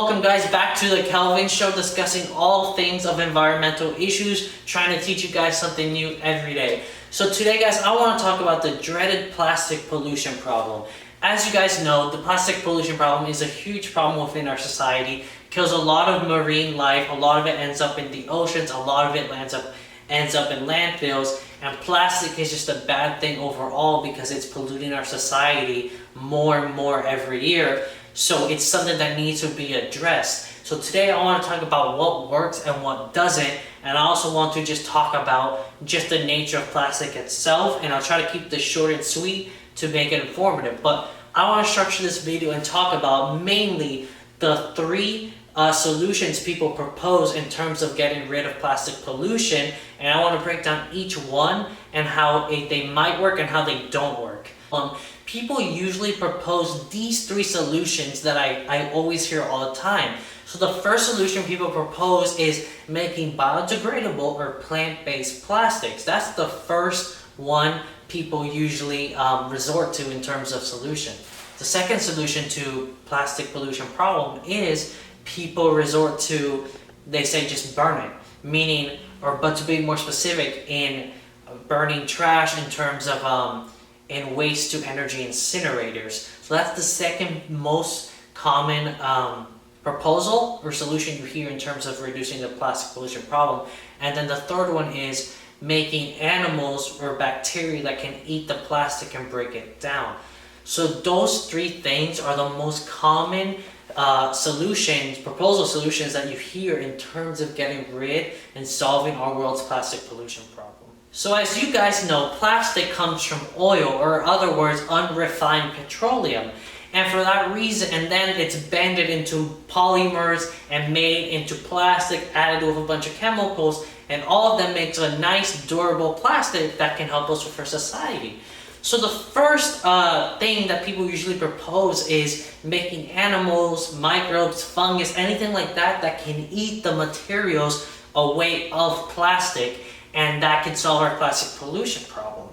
welcome guys back to the Kelvin Show, discussing all things of environmental issues, trying to teach you guys something new every day. So today guys, I want to talk about the dreaded plastic pollution problem. As you guys know, the plastic pollution problem is a huge problem within our society. It kills a lot of marine life, a lot of it ends up in the oceans, a lot of it ends up in landfills, and plastic is just a bad thing overall because it's polluting our society more and more every year. So it's something that needs to be addressed. So today I want to talk about what works and what doesn't, and I also want to just talk about just the nature of plastic itself, and I'll try to keep this short and sweet to make it informative. But I want to structure this video and talk about mainly the three solutions people propose in terms of getting rid of plastic pollution, and I want to break down each one and how they might work and how they don't work. People usually propose these three solutions that I always hear all the time. So the first solution people propose is making biodegradable or plant-based plastics. That's the first one people usually resort to in terms of solution. The second solution to plastic pollution problem is people resort to, they say, just burn it, meaning, but to be more specific, in burning trash in terms of in waste to energy incinerators. So that's the second most common proposal or solution you hear in terms of reducing the plastic pollution problem. And then the third one is making animals or bacteria that can eat the plastic and break it down. So those three things are the most common proposal solutions that you hear in terms of getting rid and solving our world's plastic pollution problem. So as you guys know, plastic comes from oil, or in other words, unrefined petroleum. And for that reason, and then it's bended into polymers and made into plastic, added with a bunch of chemicals, and all of them makes a nice durable plastic that can help us with our society. So the first thing that people usually propose is making animals, microbes, fungus, anything like that that can eat the materials away of plastic, and that can solve our plastic pollution problem.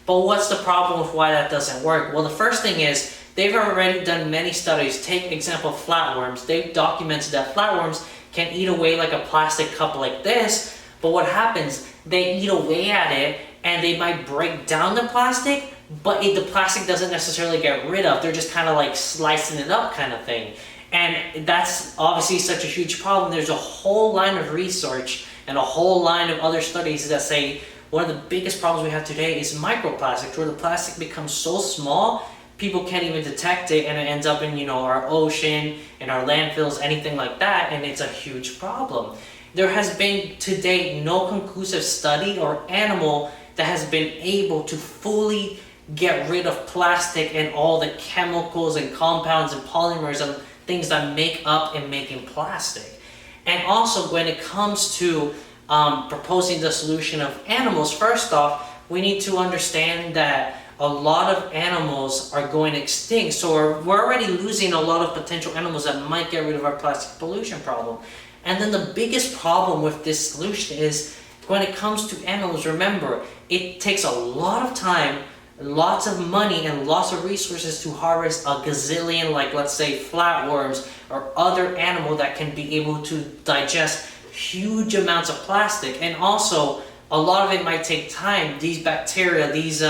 But what's the problem with why that doesn't work? Well, the first thing is they've already done many studies. Take example flatworms. They've documented that flatworms can eat away like a plastic cup like this, but what happens? They eat away at it and they might break down the plastic, but the plastic doesn't necessarily get rid of. They're just kind of like slicing it up kind of thing. And that's obviously such a huge problem. There's a whole line of research and a whole line of other studies that say one of the biggest problems we have today is microplastics, where the plastic becomes so small people can't even detect it, and it ends up in our ocean, in our landfills, anything like that, and it's a huge problem. There has been to date no conclusive study or animal that has been able to fully get rid of plastic and all the chemicals and compounds and polymers and things that make up and making plastic. And also, when it comes to proposing the solution of animals, first off, we need to understand that a lot of animals are going extinct. So we're already losing a lot of potential animals that might get rid of our plastic pollution problem. And then the biggest problem with this solution is when it comes to animals, remember, it takes a lot of time, lots of money, and lots of resources to harvest a gazillion, like let's say flatworms or other animal that can be able to digest huge amounts of plastic. And also a lot of it might take time. These bacteria, these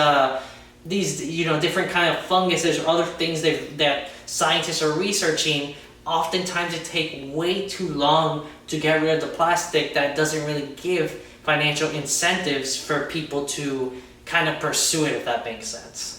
different kind of funguses or other things that scientists are researching, oftentimes it take way too long to get rid of the plastic. That doesn't really give financial incentives for people to kind of pursue it, if that makes sense.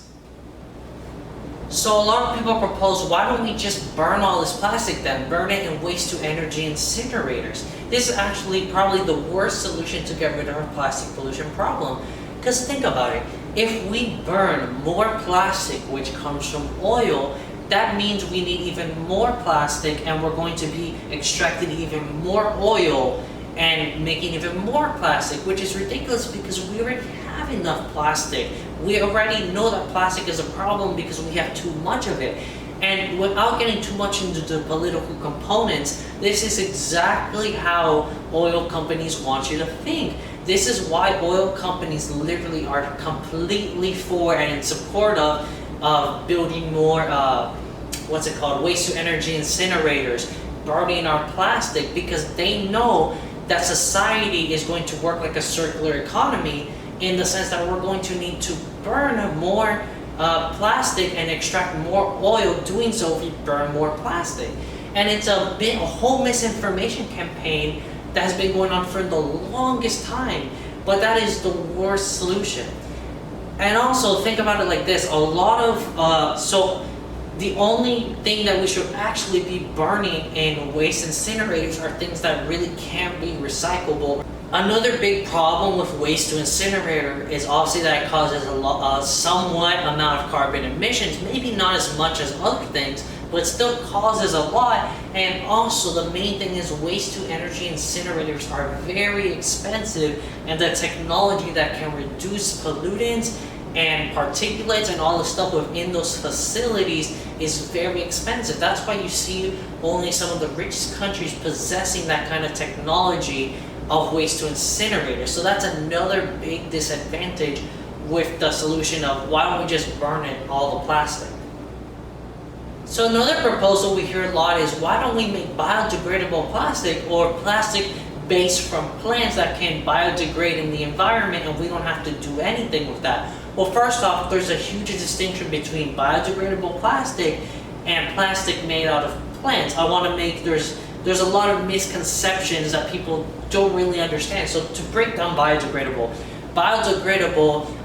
So a lot of people propose, why don't we just burn all this plastic then? Burn it in waste to energy incinerators. This is actually probably the worst solution to get rid of our plastic pollution problem. Because think about it, if we burn more plastic, which comes from oil, that means we need even more plastic, and we're going to be extracting even more oil and making even more plastic, which is ridiculous because we already have enough plastic. We already know that plastic is a problem because we have too much of it. And without getting too much into the political components, this is exactly how oil companies want you to think. This is why oil companies literally are completely for and in support of building more waste to energy incinerators, burning our plastic because they know that society is going to work like a circular economy, in the sense that we're going to need to burn more plastic and extract more oil. Doing so, if we burn more plastic. And it's a whole misinformation campaign that has been going on for the longest time, but that is the worst solution. And also think about it like this: a lot of so the only thing that we should actually be burning in waste incinerators are things that really can't be recyclable. Another big problem with waste to incinerator is obviously that it causes a somewhat amount of carbon emissions, maybe not as much as other things, but still causes a lot. And also the main thing is waste to energy incinerators are very expensive, and the technology that can reduce pollutants and particulates and all the stuff within those facilities is very expensive. That's why you see only some of the richest countries possessing that kind of technology of waste to incinerator. So that's another big disadvantage with the solution of why don't we just burn it, all the plastic. So another proposal we hear a lot is, why don't we make biodegradable plastic, or plastic based from plants that can biodegrade in the environment and we don't have to do anything with that? Well, first off, there's a huge distinction between biodegradable plastic and plastic made out of plants. I want to make, there's a lot of misconceptions that people don't really understand. So to break down biodegradable,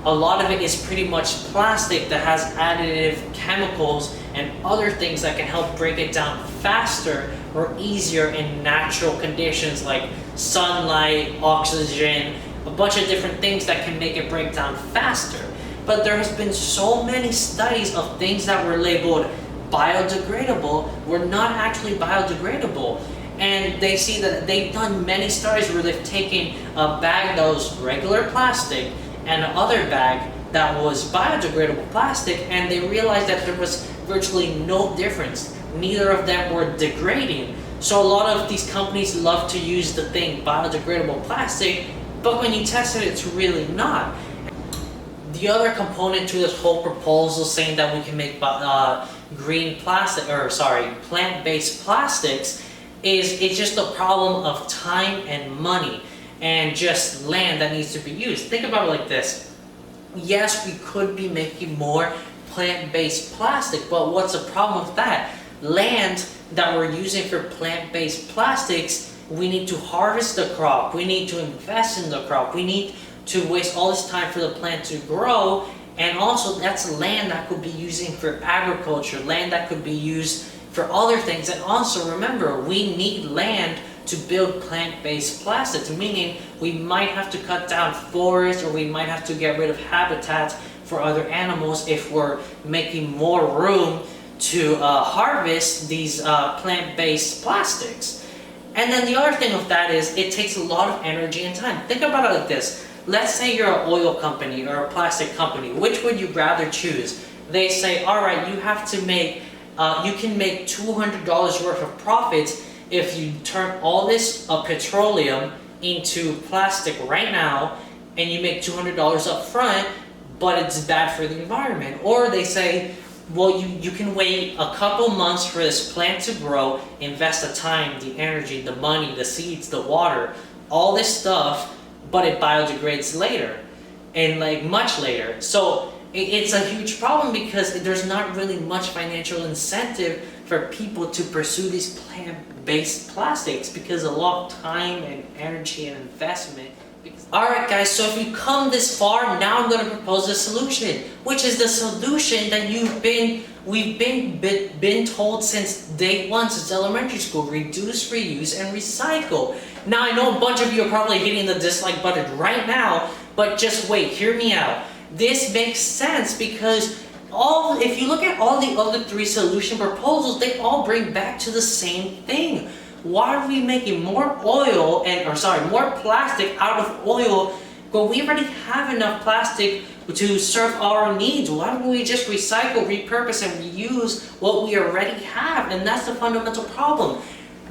a lot of it is pretty much plastic that has additive chemicals and other things that can help break it down faster or easier in natural conditions like sunlight, oxygen, a bunch of different things that can make it break down faster. But there has been so many studies of things that were labeled biodegradable were not actually biodegradable. And they see that they've done many studies where they've taken a bag that was regular plastic and another bag that was biodegradable plastic, and they realized that there was virtually no difference. Neither of them were degrading. So a lot of these companies love to use the thing biodegradable plastic, but when you test it, it's really not. The other component to this whole proposal saying that we can make plant-based plastics is, it's just a problem of time and money and just land that needs to be used. Think about it like this. Yes, we could be making more plant-based plastic, but what's the problem with that? Land that we're using for plant-based plastics, we need to harvest the crop, we need to invest in the crop, we need to waste all this time for the plant to grow, and also that's land that could be using for agriculture, land that could be used for other things. And also remember, we need land to build plant-based plastics, meaning we might have to cut down forests, or we might have to get rid of habitats for other animals if we're making more room to harvest these plant-based plastics. And then the other thing with that is, it takes a lot of energy and time. Think about it like this. Let's say you're an oil company or a plastic company. Which would you rather choose? They say, all right, you have to make, you can make $200 worth of profits if you turn all this petroleum into plastic right now, and you make $200 up front, but it's bad for the environment. Or they say, well, you can wait a couple months for this plant to grow, invest the time, the energy, the money, the seeds, the water, all this stuff, but it biodegrades later, and like much later. So it's a huge problem because there's not really much financial incentive for people to pursue these plant-based plastics because a lot of time and energy and investment. Alright guys, so if you come this far, now I'm going to propose a solution, which is the solution that we've been told since day one, since elementary school: reduce, reuse, and recycle. Now I know a bunch of you are probably hitting the dislike button right now, but just wait, hear me out. This makes sense because if you look at all the other three solution proposals, they all bring back to the same thing. Why are we making more more plastic out of oil when we already have enough plastic to serve our needs? Why don't we just recycle, repurpose, and reuse what we already have? And that's the fundamental problem.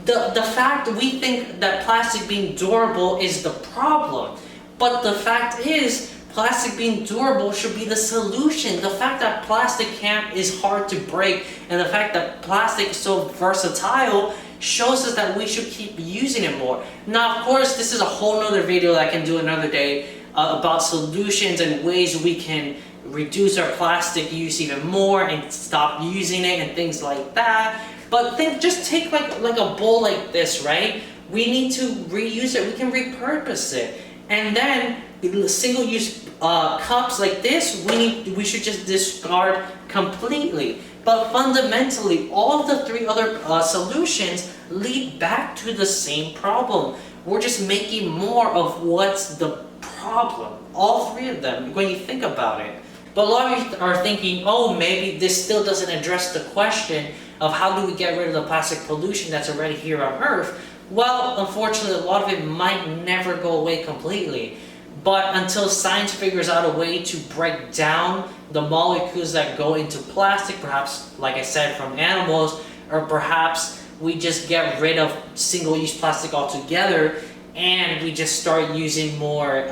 The fact that we think that plastic being durable is the problem, but the fact is, plastic being durable should be the solution. The fact that plastic is hard to break, and the fact that plastic is so versatile shows us that we should keep using it more. Now, of course, this is a whole nother video that I can do another day about solutions and ways we can reduce our plastic use even more and stop using it and things like that. But just take like a bowl like this, right? We need to reuse it. We can repurpose it. And then single-use cups like this, we should just discard completely. But fundamentally, all of the three other solutions lead back to the same problem. We're just making more of what's the problem. All three of them, when you think about it. But a lot of you are thinking, oh, maybe this still doesn't address the question of how do we get rid of the plastic pollution that's already here on Earth. Well, unfortunately, a lot of it might never go away completely. But until science figures out a way to break down the molecules that go into plastic, perhaps, like I said, from animals, or perhaps we just get rid of single-use plastic altogether and we just start using more,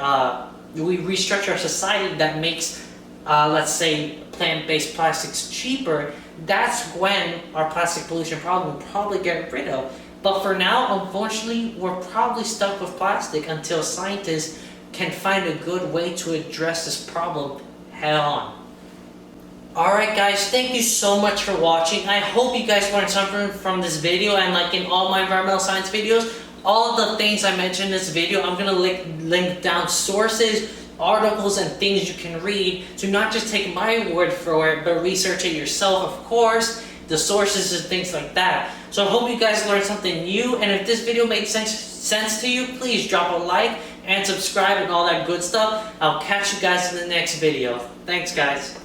we restructure our society that makes, let's say, plant-based plastics cheaper, that's when our plastic pollution problem will probably get rid of. But for now, unfortunately, we're probably stuck with plastic until scientists can find a good way to address this problem head on. Alright guys, thank you so much for watching. I hope you guys learned something from this video, and like in all my environmental science videos, all of the things I mentioned in this video, I'm going to link down sources, articles, and things you can read. To not just take my word for it, but research it yourself, of course, the sources and things like that. So I hope you guys learned something new, and if this video made sense to you, please drop a like and subscribe and all that good stuff. I'll catch you guys in the next video. Thanks guys.